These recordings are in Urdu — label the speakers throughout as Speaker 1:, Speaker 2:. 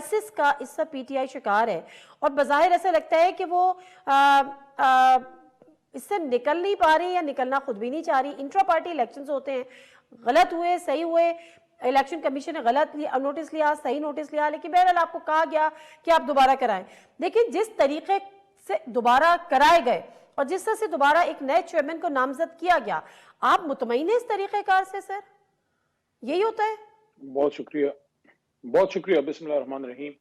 Speaker 1: کرائسس کا اس وقت پی ٹی آئی شکار ہے، اور بظاہر ایسا لگتا ہے کہ وہ اس سے نکل نہیں پا رہی یا نکلنا خود بھی نہیں چاہ رہی. انٹرا پارٹی الیکشنز ہوتے ہیں، غلط ہوئے صحیح ہوئے، الیکشن کمیشن نے غلط نوٹس لیا، صحیح نوٹس لیا، لیکن بہرحال آپ کو کہا گیا کہ آپ دوبارہ کرائیں. لیکن جس طریقے سے دوبارہ کرائے گئے اور جس طرح سے دوبارہ ایک نئے چیئرمین کو نامزد کیا گیا، آپ مطمئن ہیں اس طریقہ کار سے سر؟ یہی ہوتا ہے؟
Speaker 2: بہت شکریہ، بہت شکریہ. بسم اللہ الرحمن الرحیم.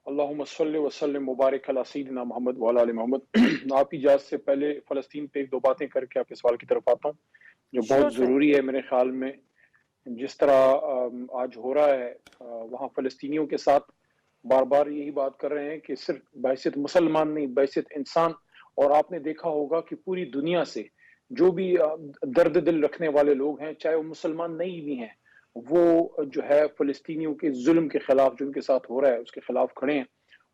Speaker 2: اللہم صلی وسلم مبارک علی سیدنا محمد وعلی آل محمد. آپ کی اجازت سے پہلے فلسطین پہ ایک دو باتیں کر کے آپ کے سوال کی طرف آتا ہوں جو بہت ضروری ہے میرے خیال میں. جس طرح آج ہو رہا ہے وہاں فلسطینیوں کے ساتھ بار بار یہی بات کر رہے ہیں کہ صرف بحیثیت مسلمان نہیں، بحیثیت انسان. اور آپ نے دیکھا ہوگا کہ پوری دنیا سے جو بھی درد دل رکھنے والے لوگ ہیں، چاہے وہ مسلمان نہیں بھی ہیں، وہ جو ہے فلسطینیوں کے ظلم کے خلاف جو ان کے ساتھ ہو رہا ہے اس کے خلاف کھڑے ہیں.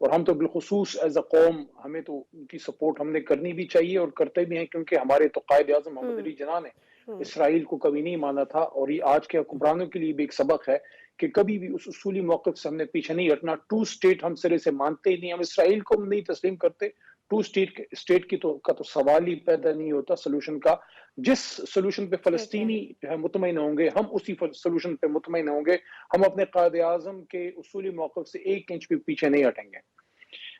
Speaker 2: اور ہم تو بالخصوص ایز اے قوم ہمیں تو ان کی سپورٹ ہم نے کرنی بھی چاہیے اور کرتے بھی ہیں، کیونکہ ہمارے تو قائد اعظم محمد علی جناح نے اسرائیل کو کبھی نہیں مانا تھا. اور یہ آج کے حکمرانوں کے لیے بھی ایک سبق ہے کہ کبھی بھی اس اصولی موقف سے ہم نے پیچھے نہیں ہٹنا. ٹو اسٹیٹ ہم سرے سے مانتے ہی نہیں، ہم اسرائیل کو نہیں تسلیم کرتے. ٹو اسٹیٹ کی کا تو سوال ہی پیدا نہیں ہوتا سلوشن کا. جس سلوشن پہ فلسطینی جو ہے مطمئن ہوں گے، ہم اسی سلوشن پہ مطمئن ہوں گے. ہم اپنے قائد اعظم کے اصولی موقف سے ایک انچ بھی پیچھے نہیں ہٹیں گے.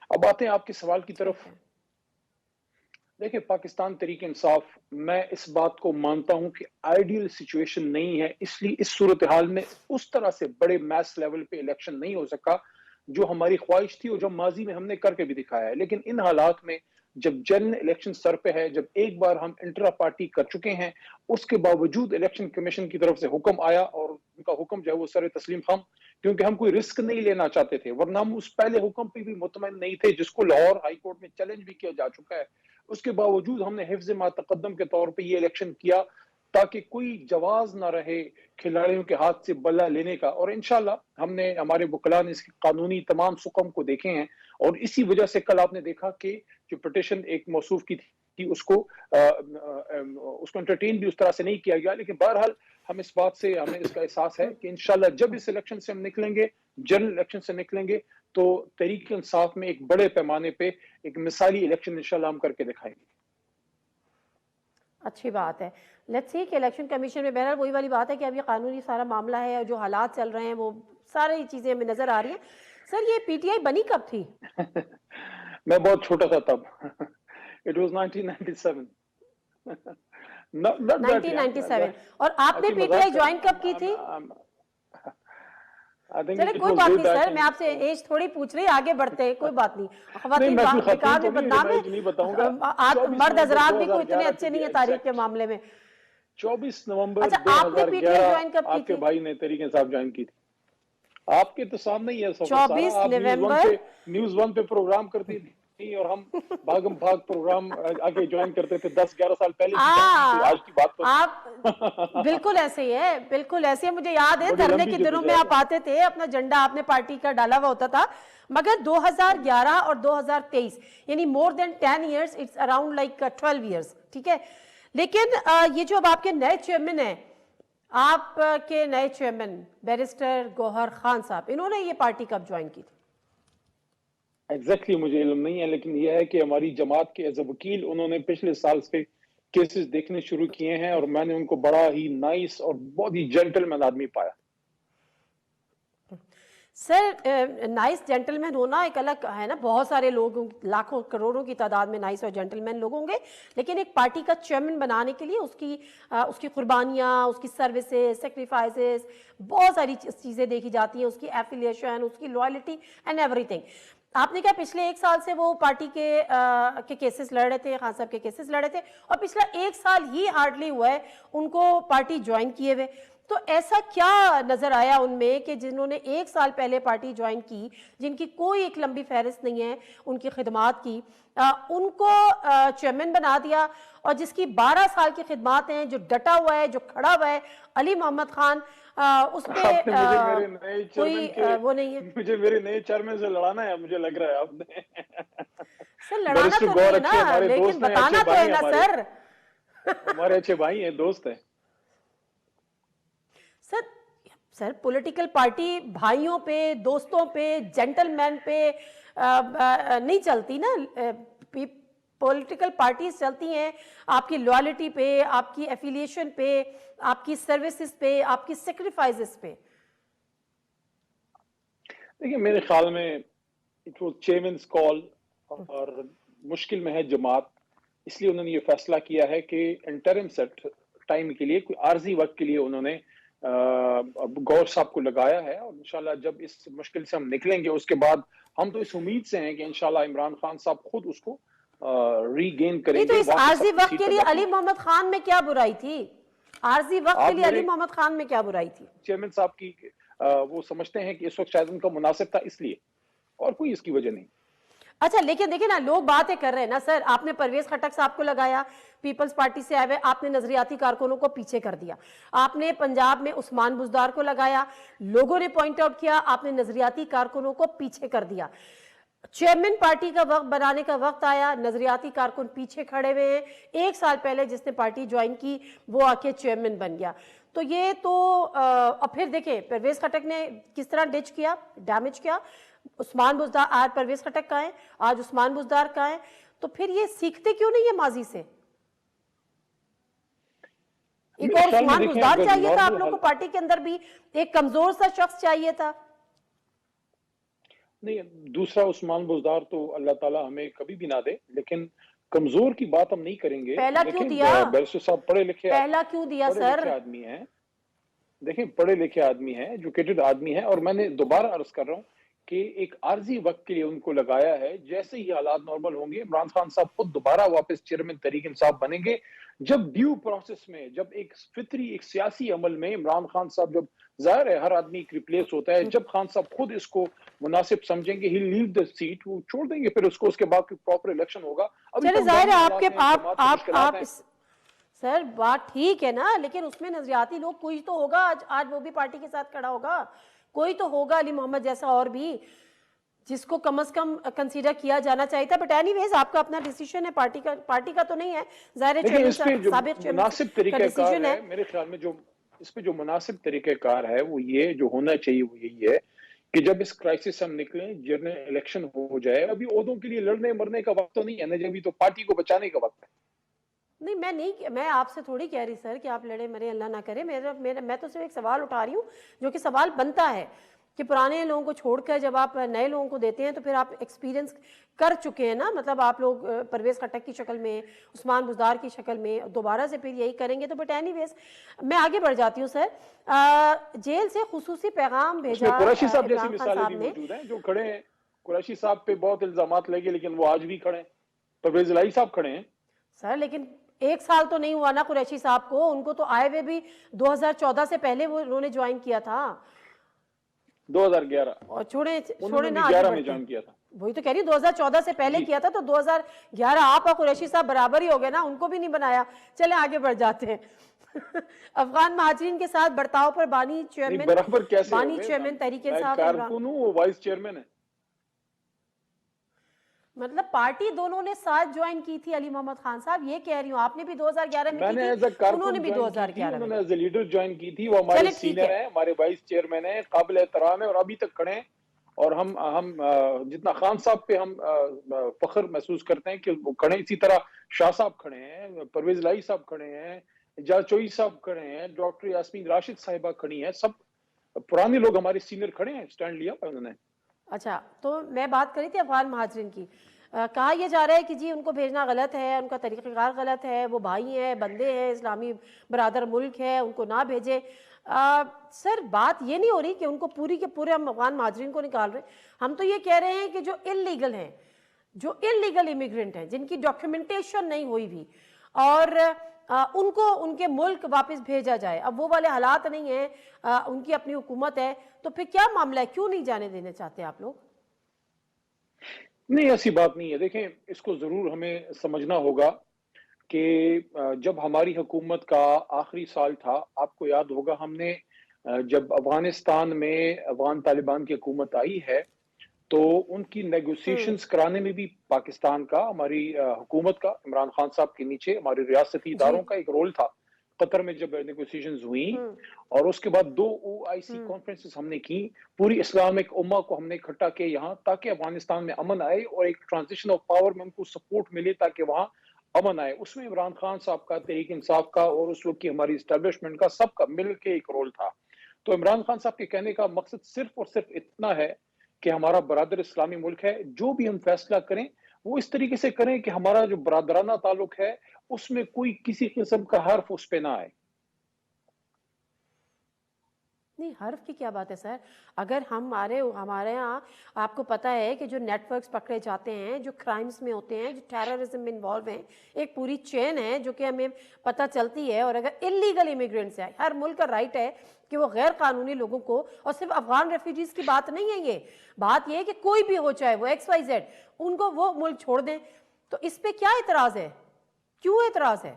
Speaker 2: اب آتے ہیں آپ کے سوال کی طرف. دیکھیں، پاکستان تحریک انصاف، میں اس بات کو مانتا ہوں کہ آئیڈیل سچویشن نہیں ہے، اس لیے اس صورتحال میں اس طرح سے بڑے میس لیول پہ الیکشن نہیں ہو سکا جو ہماری خواہش تھی اور جو ماضی میں ہم نے کر کے بھی دکھایا ہے. لیکن ان حالات میں جب جنرل الیکشن سر پہ ہے، جب ایک بار ہم انٹرا پارٹی کر چکے ہیں، اس کے باوجود الیکشن کمیشن کی طرف سے حکم آیا اور ان کا حکم جو ہے وہ سر تسلیم خم، کیونکہ ہم کوئی رسک نہیں لینا چاہتے تھے. ورنہ ہم اس پہلے حکم پہ بھی مطمئن نہیں تھے جس کو لاہور ہائی کورٹ میں چیلنج بھی کیا جا چکا ہے. اس کے باوجود ہم نے حفظ ما تقدم کے طور پہ یہ الیکشن کیا تاکہ کوئی جواز نہ رہے کھلاڑیوں کے ہاتھ سے بلہ لینے کا. اور انشاءاللہ ہم نے، ہمارے وکلاء نے اس کی قانونی تمام سقم کو دیکھے ہیں، اور اسی وجہ سے کل آپ نے دیکھا کہ جو پٹیشن ایک موصوف کی تھی اس کو انٹرٹین بھی اس طرح سے نہیں کیا گیا. لیکن بہرحال ہم اس بات سے، ہمیں اس کا احساس ہے کہ انشاءاللہ جب اس الیکشن سے ہم نکلیں گے، جنرل الیکشن سے نکلیں گے، تو تحریک انصاف میں ایک بڑے پیمانے پہ ایک مثالی الیکشن انشاءاللہ ہم کر کے دکھائیں گے.
Speaker 1: اچھی بات ہے. لیٹس سی کہ الیکشن کمیشن میں بہرحال وہی والی بات ہے کہ اب یہ قانونی سارا معاملہ ہے، اور جو حالات چل رہے ہیں وہ ساری چیزیں ہمیں نظر آ رہی ہیں. سر، یہ پی ٹی آئی بنی کب تھی؟
Speaker 2: میں بہت چھوٹا تھا تب. It was 1997.
Speaker 1: 1997. اور آپ نے پی ٹی آئی جوائن کب کی تھی؟ چلے کوئی بات نہیں سر، میں آپ سے ایج تھوڑی پوچھ رہی، آگے بڑھتے ہیں، کوئی بات نہیں. خواتین بیکار میں بدنام ہے، مرد حضرات بھی کوئی اتنے اچھے نہیں ہیں تاریخ کے معاملے میں.
Speaker 2: 24 نومبر
Speaker 1: اچھا، آپ نے پی ٹی آئی جوائن کب کی
Speaker 2: آپ کے بھائی نے تحریک انصاف جوائن کی تھی. آپ کے تو سامنے ہی ہے
Speaker 1: 24 نومبر
Speaker 2: نیوز 1 پہ پروگرام کرتی تھی اور ہم بھاگم بھاگ پروگرام آگے جوائن کرتے تھے 10-11 سال پہلے آج کی بات.
Speaker 1: آپ بالکل ایسے ہی ہے، بالکل ایسے. مجھے یاد ہے دھرنے کے دنوں میں آپ آتے تھے، اپنا جھنڈا آپ نے پارٹی کا ڈالا ہوا ہوتا تھا. مگر 2011 اور 2023 یعنی more than 10 years, it's around like 12 years, ٹھیک ہے. لیکن یہ جو اب آپ کے نئے چیئرمین ہیں، آپ کے نئے چیئرمین بیرسٹر گوہر خان صاحب، انہوں نے یہ پارٹی کب جوائن کی تھی؟
Speaker 2: ایگزیکٹلی مجھے علم نہیں ہے، لیکن یہ ہے کہ ہماری جماعت کے ایز اے وکیل انہوں نے پچھلے سال سے کیسز دیکھنے شروع کیے ہیں، اور میں نے ان کو بڑا ہی نائس اور بہت ہی جینٹل مین آدمی پایا.
Speaker 1: سر، نائس جینٹل مین ہونا ایک الگ ہے نا. بہت سارے لوگ، لاکھوں کروڑوں کی تعداد میں نائس اور جینٹل مین لوگ ہوں گے، لیکن ایک پارٹی کا چیئرمین بنانے کے لیے اس کی قربانیاں، اس کی سروسز، سیکریفائسز، بہت ساری چیزیں دیکھی جاتی ہیں، اس کی ایفیلیشن، اس کی لوائلٹی اینڈ ایوری تھنگ. آپ نے کہا پچھلے 1 سال سے وہ پارٹی کے کیسز لڑ رہے تھے، خان صاحب کے کیسز لڑ رہے تھے، اور پچھلا 1 سال ہی ہارڈلی ہوا ہے ان کو پارٹی جوائن کیے ہوئے. تو ایسا کیا نظر آیا ان میں کہ جنہوں نے 1 سال پہلے پارٹی جوائن کی، جن کی کوئی ایک لمبی فہرست نہیں ہے ان کی خدمات کی، ان کو چیئرمین بنا دیا، اور جس کی 12 سال کی خدمات ہیں، جو ڈٹا ہوا ہے، جو کھڑا ہوا ہے، علی محمد خان، اس پہ کوئی وہ نہیں ہے.
Speaker 2: مجھے میرے نئے چیئرمین سے لڑانا ہے، مجھے لگ رہا ہے آپ نے.
Speaker 1: سر لڑانا تو نہیں ہے نا، لیکن بتانا تو ہے نا سر.
Speaker 2: ہمارے اچھے بھائی ہیں، دوست ہیں.
Speaker 1: سر سر پولیٹیکل پارٹی بھائیوں پہ، دوستوں پہ، جینٹل مین پہ نہیں چلتی نا. پولیٹیکل پارٹیز چلتی ہیں آپ کی لوائلٹی پہ، آپ کی ایفیلیشن پہ، آپ کی سروسز پہ، آپ کی سیکریفائزز پہ.
Speaker 2: دیکھیں میرے خیال میں چیئرمین's کال اور مشکل میں ہے جماعت، اس لیے انہوں نے یہ فیصلہ کیا ہے کہ انٹرم سیٹ ٹائم کے لیے کوئی عارضی وقت کے لیے انہوں نے گور صاحب کو لگایا ہے. اور انشاءاللہ جب اس مشکل سے ہم نکلیں گے اس کے بعد ہم تو اس امید سے ہیں کہ انشاءاللہ عمران خان صاحب خود اس کو ری گین کریں
Speaker 1: نہیں تو
Speaker 2: گے.
Speaker 1: اس عارضی وقت کے لیے علی محمد خان میں کیا برائی تھی؟ عارضی وقت کے لیے علی محمد خان میں کیا برائی تھی؟
Speaker 2: چیئرمین صاحب کی وہ سمجھتے ہیں کہ اس وقت شاید ان کا مناسب تھا اس لیے، اور کوئی اس کی وجہ نہیں.
Speaker 1: اچھا لیکن دیکھیں نا لوگ باتیں کر رہے ہیں نا سر. آپ نے پرویز خٹک صاحب کو لگایا، پیپلز پارٹی سے آئے ہوئے، آپ نے نظریاتی کارکنوں کو پیچھے کر دیا. آپ نے پنجاب میں عثمان بزدار کو لگایا، لوگوں نے پوائنٹ آؤٹ کیا، آپ نے نظریاتی کارکنوں کو پیچھے کر دیا. چیئرمین پارٹی کا وقت بنانے کا وقت آیا، نظریاتی کارکن پیچھے کھڑے ہوئے ہیں. 1 سال پہلے جس نے پارٹی جوائن کی وہ آ کے چیئرمین بن گیا. تو یہ تو اب پھر دیکھیں پرویز خٹک نے کس طرح ڈچ کیا، ڈیمیج کیا. عثمان بزدار آج پرویز خٹک کا ہے، آج عثمان بزدار کا ہے. تو پھر یہ سیکھتے کیوں نہیں ہے ماضی سے؟ ایک اور عثمان بزدار چاہیے تھا آپ لوگ کو پارٹی کے اندر بھی، ایک کمزور سا شخص چاہیے تھا.
Speaker 2: نہیں دوسرا عثمان بزدار تو اللہ تعالیٰ ہمیں کبھی بھی نہ دے، لیکن کمزور کی بات ہم نہیں کریں گے.
Speaker 1: پہلا کیوں دیا؟
Speaker 2: بیرسٹر صاحب پڑھے لکھے
Speaker 1: آدمی
Speaker 2: ہیں، دیکھیں پڑھے لکھے آدمی ہیں، ایجوکیٹڈ آدمی ہیں، اور میں نے دوبارہ عرض کر رہا ہوں کہ ایک عارضی وقت کے لیے ان کو لگایا ہے. جیسے ہی حالات نارمل ہوں گے عمران خان صاحب خود دوبارہ واپس چیئرمین تحریک انصاف بنیں گے. جب ڈیو پروسیس میں، جب ایک فطری ایک سیاسی عمل میں عمران خان صاحب، جب ظاہر ہے ہر آدمی ریپلیس ہوتا ہے، جب خان صاحب خود اس کو مناسب سمجھیں گے، ہی لیو دا سیٹ، وہ چھوڑ دیں گے، پھر اس کو اس کے بعد پراپر الیکشن ہوگا.
Speaker 1: چلے ظاہر ہے آپ سر بات ٹھیک ہے نا، لیکن اس میں نظریاتی لوگ کوئی تو ہوگا، آج وہ بھی پارٹی کے ساتھ کھڑا ہوگا، کوئی تو ہوگا علی محمد جیسا اور بھی جس کو کم از کم کنسیڈر کیا جانا چاہیے تھا. بٹ اینی ویز آپ کا اپنا ڈیسیشن ہے، پارٹی کا تو نہیں ہے. ظاہر ہے
Speaker 2: سابق مناسب طریقہ کار ہے میرے خیال میں، جو اس پہ جو مناسب طریقہ کار ہے وہ یہ جو ہونا چاہیے وہ یہی ہے کہ جب اس کرائسس ہم نکلیں، جنرل الیکشن ہو جائے. ابھی عہدوں کے لیے لڑنے مرنے کا وقت تو نہیں ہے نا، جب تو پارٹی کو بچانے کا وقت ہے.
Speaker 1: نہیں میں آپ سے تھوڑی کہہ رہی سر کہ آپ لڑے مرے، اللہ نہ کرے. میں تو صرف ایک سوال اٹھا رہی ہوں جو کہ سوال بنتا ہے کہ پرانے لوگوں کو چھوڑ کر جب آپ نئے لوگوں کو دیتے ہیں تو پھر آپ ایکسپیرینس کر چکے ہیں نا. مطلب آپ لوگ پرویز خٹک کی شکل میں، عثمان بزدار کی شکل میں دوبارہ سے پھر یہی کریں گے. تو بٹ اینی ویز میں آگے بڑھ جاتی ہوں سر. جیل سے خصوصی پیغام بھیجا
Speaker 2: قریشی صاحب جیسی مثالیں بھی موجود ہیں جو کھڑے ہیں. قریشی صاحب پہ بہت الزامات لگے لیکن وہ آج بھی کھڑے ہیں. پرویز الہی صاحب کھڑے ہیں
Speaker 1: سر، لیکن 1 سال تو نہیں ہوا نا قریشی صاحب کو. ان کو تو آئے ہوئے بھی 2014 سے پہلے وہ انہوں نے جوائن کیا تھا.
Speaker 2: 2011
Speaker 1: اور چھوڑے نا
Speaker 2: 2011 میں جوائن کیا تھا.
Speaker 1: وہی تو کہہ رہی 2014 سے پہلے کیا تھا، تو 2011 آپ اور قریشی صاحب برابر ہی ہو گئے نا، ان کو بھی نہیں بنایا. چلیں آگے بڑھ جاتے ہیں. افغان مہاجرین کے ساتھ برتاؤ پر بانی چیئرمین تحریک انصاف
Speaker 2: کارکن ہوں، وہ وائس چیئرمین ہے.
Speaker 1: مطلب پارٹی دونوں نے ساتھ جوائن کی تھی. علی محمد خان صاحب یہ کہہ رہی ہوں، آپ نے بھی 2011 میں کی تھی، انہوں نے بھی 2011
Speaker 2: انہوں نے ایز اے لیڈر جوائن کی تھی. وہ ہمارے سینئر ہیں، ہمارے وائس چیئرمین ہیں، قابل احترام ہیں اور ابھی تک کھڑے ہیں. اور ہم جتنا خان صاحب پہ ہم فخر محسوس کرتے ہیں کہ وہ کھڑے، اسی طرح شاہ صاحب کھڑے ہیں، پرویز الہی صاحب کھڑے ہیں، اعجاز چوئی صاحب کھڑے ہیں، ڈاکٹر یاسمین راشد صاحبہ کھڑی ہیں. سب پرانے لوگ ہمارے سینئر کھڑے ہیں، سٹینڈ لیا انہوں نے.
Speaker 1: اچھا تو میں بات کری تھی افغان مہاجرین کی. کہا یہ جا رہا ہے کہ جی ان کو بھیجنا غلط ہے، ان کا طریقہ کار غلط ہے، وہ بھائی ہیں، بندے ہیں، اسلامی برادر ملک ہے، ان کو نہ بھیجے. سر بات یہ نہیں ہو رہی کہ ان کو پوری کے پورے ہم افغان مہاجرین کو نکال رہے ہیں. ہم تو یہ کہہ رہے ہیں کہ جو انلیگل ہیں، جو انلیگل امیگرینٹ ہیں، جن کی ڈاکیومنٹیشن نہیں ہوئی بھی، اور ان کو ان کے ملک واپس بھیجا جائے. اب وہ والے حالات نہیں ہیں، ان کی اپنی حکومت ہے، تو پھر کیا معاملہ ہے؟ کیوں نہیں جانے دینے چاہتے آپ لوگ؟
Speaker 2: نہیں ایسی بات نہیں ہے. دیکھیں اس کو ضرور ہمیں سمجھنا ہوگا کہ جب ہماری حکومت کا آخری سال تھا، آپ کو یاد ہوگا ہم نے جب افغانستان میں افغان طالبان کی حکومت آئی ہے تو ان کی نیگوسیشنز کرانے میں بھی پاکستان کا، ہماری حکومت کا، عمران خان صاحب کے نیچے ہمارے ریاستی اداروں کا ایک رول تھا. قطر میں جب نیگوسیشنز ہوئی اور اس کے بعد 2 OIC کانفرنسز ہم نے کی، پوری اسلامک امہ کو ہم نے اکٹھا کیا یہاں، تاکہ افغانستان میں امن آئے اور ایک ٹرانزیشن آف پاور میں ان کو سپورٹ ملے تاکہ وہاں امن آئے۔ اس میں عمران خان صاحب کا، تحریک انصاف کا اور اس وقت کی ہماری اسٹیبلشمنٹ کا، سب کا مل کے ایک رول تھا۔ تو عمران خان صاحب کے کہنے کا مقصد صرف اور صرف اتنا ہے کہ ہمارا برادر اسلامی ملک ہے، جو بھی ہم فیصلہ کریں وہ اس طریقے سے کریں کہ ہمارا جو برادرانہ تعلق ہے اس میں کوئی کسی قسم کا حرف اس پہ نہ آئے۔
Speaker 1: نہیں، حرف کی کیا بات ہے سر؟ اگر ہمارے یہاں آپ کو پتہ ہے کہ جو نیٹ ورکس پکڑے جاتے ہیں، جو کرائمز میں ہوتے ہیں، جو ٹیررزم میں انوالو ہیں، ایک پوری چین ہے جو کہ ہمیں پتہ چلتی ہے۔ اور اگر انلیگل امیگرینٹس ہیں، ہر ملک کا رائٹ ہے کہ وہ غیر قانونی لوگوں کو، اور صرف افغان ریفیوجیز کی بات نہیں ہے، یہ بات یہ ہے کہ کوئی بھی ہو، چاہے وہ XYZ، ان کو وہ ملک چھوڑ دیں۔ تو اس پہ کیا اعتراض ہے؟ کیوں اعتراض ہے؟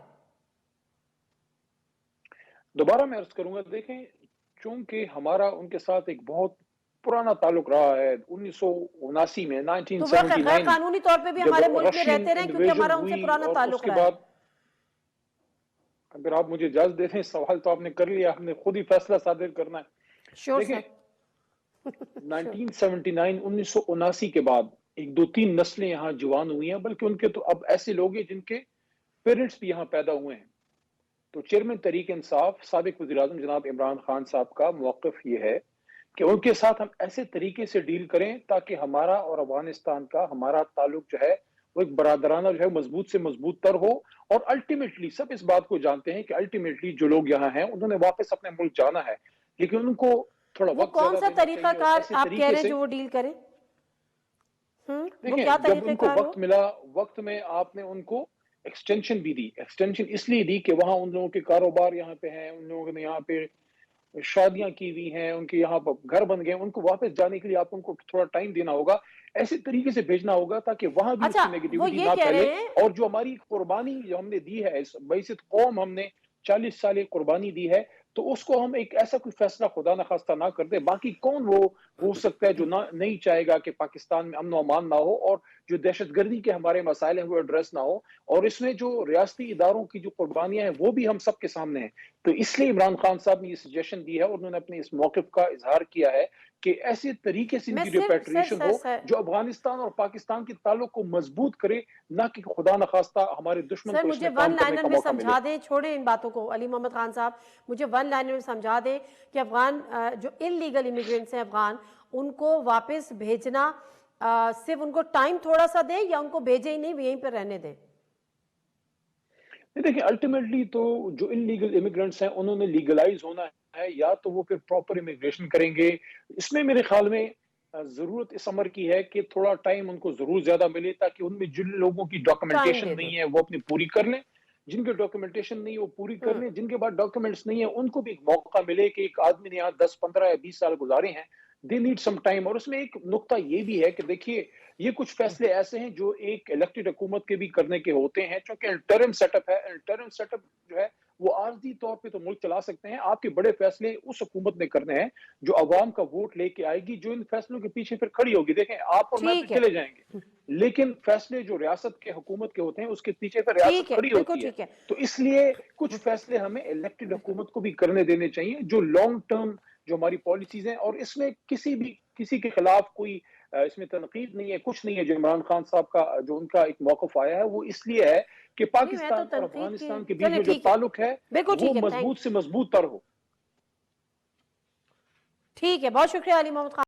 Speaker 2: دوبارہ میں عرض کروں گا، دیکھیں چونکہ ہمارا ان کے ساتھ ایک بہت پرانا تعلق رہا ہے، 1979 میں،
Speaker 1: تو وہ غیر قانونی طور پہ بھی ہمارے ملک میں رہتے رہے کیونکہ ہمارا ان سے پرانا تعلق رہا ہے۔
Speaker 2: اگر آپ مجھے اجازت دے دیں، سوال تو آپ نے کر لیا، ہم نے خود ہی فیصلہ صادر کرنا ہے۔
Speaker 1: شور
Speaker 2: دیکھیں
Speaker 1: سر
Speaker 2: 1979 1979 کے بعد ایک 2-3 نسلیں یہاں جوان ہوئی ہیں، بلکہ ان کے تو اب ایسے لوگ ہیں جن کے پیرنٹس بھی یہاں پیدا ہوئے ہیں۔ تو چیئرمین تحریک انصاف سابق وزیر اعظم جناب عمران خان صاحب کا موقف یہ ہے کہ ان کے ساتھ ہم ایسے طریقے سے ڈیل کریں تاکہ ہمارا اور افغانستان کا ہمارا تعلق جو ہے وہ ایک برادرانہ جو ہے مضبوط سے مضبوط تر ہو، اور الٹیمیٹلی سب اس بات کو جانتے ہیں کہ الٹیمیٹلی جو لوگ یہاں ہیں انہوں نے واپس اپنے ملک جانا ہے، لیکن ان کو تھوڑا
Speaker 1: وہ
Speaker 2: وقت
Speaker 1: کون
Speaker 2: زیادہ
Speaker 1: سا
Speaker 2: دینا
Speaker 1: طریقہ
Speaker 2: چاہیے۔
Speaker 1: کار
Speaker 2: ایسے
Speaker 1: آپ کہہ
Speaker 2: طریقے
Speaker 1: رہے ہیں
Speaker 2: سے
Speaker 1: جو وہ ڈیل کریں؟ وہ
Speaker 2: دیکھیں،
Speaker 1: کیا
Speaker 2: جب
Speaker 1: طریقہ
Speaker 2: ان کو
Speaker 1: کار
Speaker 2: وقت ملا، وقت میں آپ نے ان کو ایکسٹینشن بھی دی۔ ایکسٹینشن اس لیے دی کہ وہاں ان لوگوں کے کاروبار یہاں پہ ہیں، ان لوگوں نے یہاں پہ شادیاں کی ہوئی ہیں، ان کے یہاں پر گھر بن گئے، ان کو واپس جانے کے لیے آپ ان کو تھوڑا ٹائم دینا ہوگا، ایسے طریقے سے بھیجنا ہوگا تاکہ وہاں بھی اس
Speaker 1: اچھا
Speaker 2: کی
Speaker 1: وہ
Speaker 2: نیگیٹیوٹی
Speaker 1: یہ
Speaker 2: نہ
Speaker 1: کہہ
Speaker 2: پھیلے۔
Speaker 1: رہے ہیں،
Speaker 2: اور جو ہماری قربانی جو ہم نے دی ہے، اس بعثت قوم ہم نے 40 سال قربانی دی ہے، تو اس کو ہم ایک ایسا کوئی فیصلہ خدا نخواستہ نہ کر دے۔ باقی کون وہ ہو سکتا ہے جو نہیں چاہے گا کہ پاکستان میں امن و امان نہ ہو اور جو دہشت گردی کے ہمارے مسائل ہیں وہ ایڈریس نہ ہو، اور اس میں جو ریاستی اداروں کی جو قربانیاں ہیں وہ بھی ہم سب کے سامنے ہیں۔ تو اس لیے عمران خان صاحب نے یہ سجیشن دی ہے اور انہوں نے اپنے اس موقف کا اظہار کیا ہے کہ ایسے طریقے سے ان
Speaker 1: میں
Speaker 2: کی
Speaker 1: صرف
Speaker 2: ریپیٹریشن ہو جو افغانستان اور پاکستان کے تعلق کو مضبوط کرے، نہ کہ خدا نخواستہ ہمارے دشمن
Speaker 1: سر
Speaker 2: کو اس
Speaker 1: مجھے
Speaker 2: میں
Speaker 1: ون
Speaker 2: کام کرنے
Speaker 1: لائنر
Speaker 2: کا
Speaker 1: میں
Speaker 2: موقع ملے۔
Speaker 1: سمجھا دیں، چھوڑیں ان باتوں کو علی محمد خان صاحب، مجھے ون لائنر میں سمجھا دیں کہ افغان جو انلیگل امیگرینٹس ہیں افغان، ان کو واپس بھیجنا صرف ان کو ٹائم تھوڑا سا دیں یا ان کو بھیجیں ہی نہیں، یہیں پر رہنے دیں؟
Speaker 2: دیکھیں الٹیمیٹلی تو جو انلیگل امیگرینٹس ہیں انہوں نے لیگلائز ہونا ہے، یا تو وہ پھر پراپر امیگریشن کریں گے۔ اس میں میرے خیال میں ضرورت اس امر کی ہے کہ تھوڑا ٹائم ان کو ضرور زیادہ ملے تاکہ ان میں جن لوگوں کی
Speaker 1: ٹائم دے
Speaker 2: ڈاکومنٹیشن
Speaker 1: دیں۔
Speaker 2: نہیں ہے وہ اپنی پوری کر لیں، جن کے ڈاکومنٹیشن نہیں ہے وہ پوری کر لیں، جن کے بعد ڈاکومنٹس نہیں ہیں ان کو بھی ایک موقع ملے کہ ایک آدمی نے یہاں 10 15 یا 20 سال گزارے ہیں، دے نیڈ سم ٹائم۔ اور اس میں ایک نقطہ یہ بھی ہے کہ دیکھیے یہ کچھ فیصلے ایسے ہیں جو ایک الیکٹڈ حکومت کے بھی کرنے کے ہوتے ہیں، چونکہ انٹرم سیٹ اپ ہے، انٹرم سیٹ اپ جو ہے وہ عارضی طور پہ تو ملک چلا سکتے ہیں، آپ کے بڑے فیصلے اس حکومت نے کرنے ہیں جو عوام کا ووٹ لے کے آئے گی، جو ان فیصلوں کے پیچھے پھر کھڑی ہوگی۔ دیکھیں آپ اور میں تو
Speaker 1: ٹھیک ہے،
Speaker 2: چلے جائیں گے، لیکن فیصلے جو ریاست کے حکومت کے ہوتے ہیں اس کے پیچھے پھر
Speaker 1: ٹھیک
Speaker 2: ریاست
Speaker 1: ہے،
Speaker 2: کھڑی
Speaker 1: بالکل
Speaker 2: ہوتی ہے۔
Speaker 1: ٹھیک ہے۔
Speaker 2: تو اس لیے کچھ فیصلے ہمیں الیکٹڈ حکومت کو بھی کرنے دینے چاہیے جو لانگ ٹرم جو ہماری پالیسیز ہیں، اور اس میں کسی کے خلاف کوئی اس میں تنقید نہیں ہے، کچھ نہیں ہے۔ جو عمران خان صاحب کا جو ان کا ایک موقف آیا ہے وہ اس لیے ہے کہ
Speaker 1: نہیں میں تو
Speaker 2: پاکستان اور
Speaker 1: تنقید کی،
Speaker 2: افغانستان کے بیچ
Speaker 1: چلے
Speaker 2: میں جو
Speaker 1: ٹھیک ہے،
Speaker 2: تعلق ہے
Speaker 1: بالکل
Speaker 2: وہ
Speaker 1: ٹھیک ہے،
Speaker 2: مضبوط سے مضبوط تر ہو۔
Speaker 1: ٹھیک ہے، بہت شکریہ علی محمد خان۔